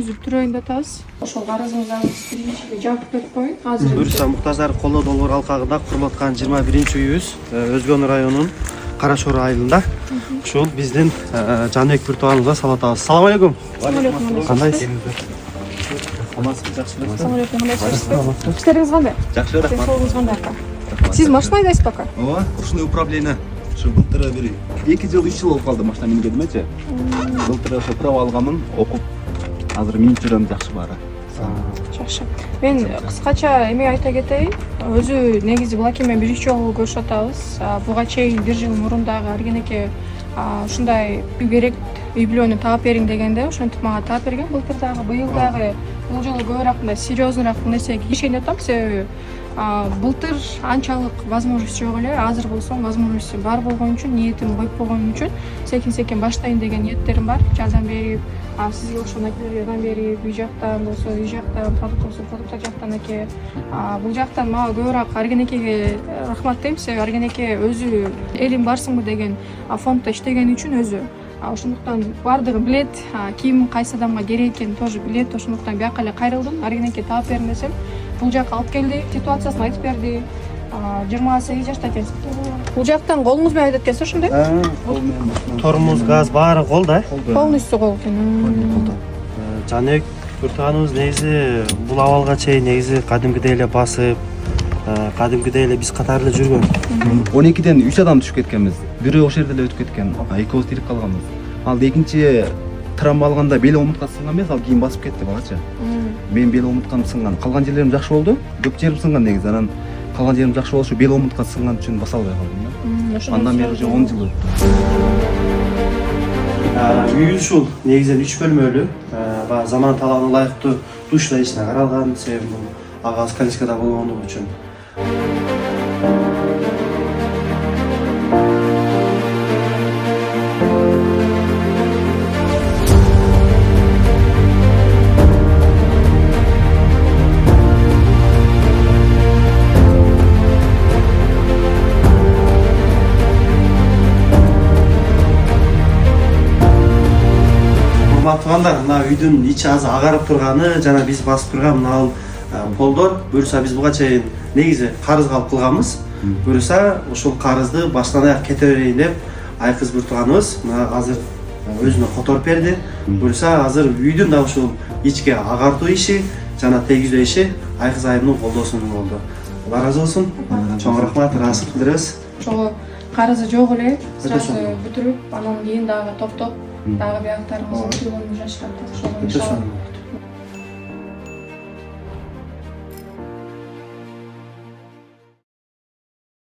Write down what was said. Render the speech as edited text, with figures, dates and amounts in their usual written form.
түзүп турайын деп атабыз. Ошол карызыбызды биринчи жаап берип коеюн. Азыр Буюрса Муктаждар колдоо долбоор алкагында курулуп аткан 21-үйүбүз Өзгөн районунун Кара Шор айылында. Ушул биздин Жаныбек бир тууганыбызга салам атабыз. Салам алейкум. Кандайсыз? Амансыз, жакшыбы? Салам алейкум. Кандайсыз? Иштериңиз кандай? Жакшы, рахмат. Денсаулыгыңыз кандай ака? Сиз машина айдайсыз пока? Ооба, ручной управление. Ушу былтыр бир 2 жыл 3 жыл болуп калды машина мингенмечи. Былтыр ошо права алганмын, окуп. Азыр минип жүрөм, жакшы баары. Жакшы. Мен кыскача эме айта кетейин. Өзү негизи Булаки менен биринчи жолу көрүшүп атабыз. Буга чейин бир жыл мурун дагы Аргенеке ушундай берек үй бүлөнү таап бериң дегенде ошентип мага таап берген. Былтыр дагы, быйыл дагы бул жолу көбүрөөк мындай серьезныйраак нерсеге киришейин деп атам. Себеби былтыр анчалык возможность жок эле. Азыр болсо возможность бар болгон үчүн, ниетим коюп койгон үчүн секин баштайын деген ниеттерим бар. Жардам берип, сизге окшогон акелерге жардам берип, үй жактан болсо үй жактан, продукт болсо продукт жактан эке. Бул жактан мага көбүрөөк Аргенекеге рахмат дейм. Себеби Аргенеке өзү элим барсыңбы деген фонддо иштеген үчүн өзү ошондуктан баардыгын билет, ким кайсы адамга керек экенин тоже билет. Ошондуктан бияка эле кайрылдым. Аргенеке таап берин десем, бул жакка алып келди, ситуациясын айтып берди. 28 жашта экенсиз. Бул жактан колуңуз менен айдап келсе ошондой? Тормоз, газ баары колда. Полностью кол экен. Жаныбек бир тууганыбыз негизи бул абалга чейин негизи кадимкидей эле басып, кадимкидей эле биз катары эле жүргөн. 12ден 3 адам түшүп кеткенбиз. Бирөө ошол жерде эле өтүп кеткен. Экөөбүз тирип калганбыз. Ал экинчи травма алганда бели омутка сынган эмес, ал кийин басып кетти балачы. Мен бел омуткам сынган. Калган жерлерим жакшы болду. Көп жерим сынган негизи. Анан калган жерим жакшы болушу бел омутка сынган үчүн баса албай калдым да. Андан бери уже 10 жыл өттү. Үйүбүз ушул негизинен 3 бөлмөлүү. Баягы заман талабына ылайыктуу душ да ичине каралган. Себеби бул ага сканчкада болгондугу үчүн. Туугандар, мына үйдүн ичи азыр агарып турганы жана биз басып турган мына полдор. Буюрса биз буга чейин негизи карызга алып кылганбыз. Буюрса ошол карызды баштан аяк кете берейин деп Айкыз бир тууганыбыз мына азыр өзүнө которуп берди. Буюрса азыр үйдүн да ушул ичке агартуу иши жана тийгизүү иши Айкыз айымдын колдоосунда болду. Алла ыраазы болсун. Чоң рахмат, ыраазычылык билдиребиз. Ошого карызы жок эле сразу бүтүрүп, анан кийин дагы топтоп дагы бияктарыбызды бүтүргөнү жашырат. Ошого иншалла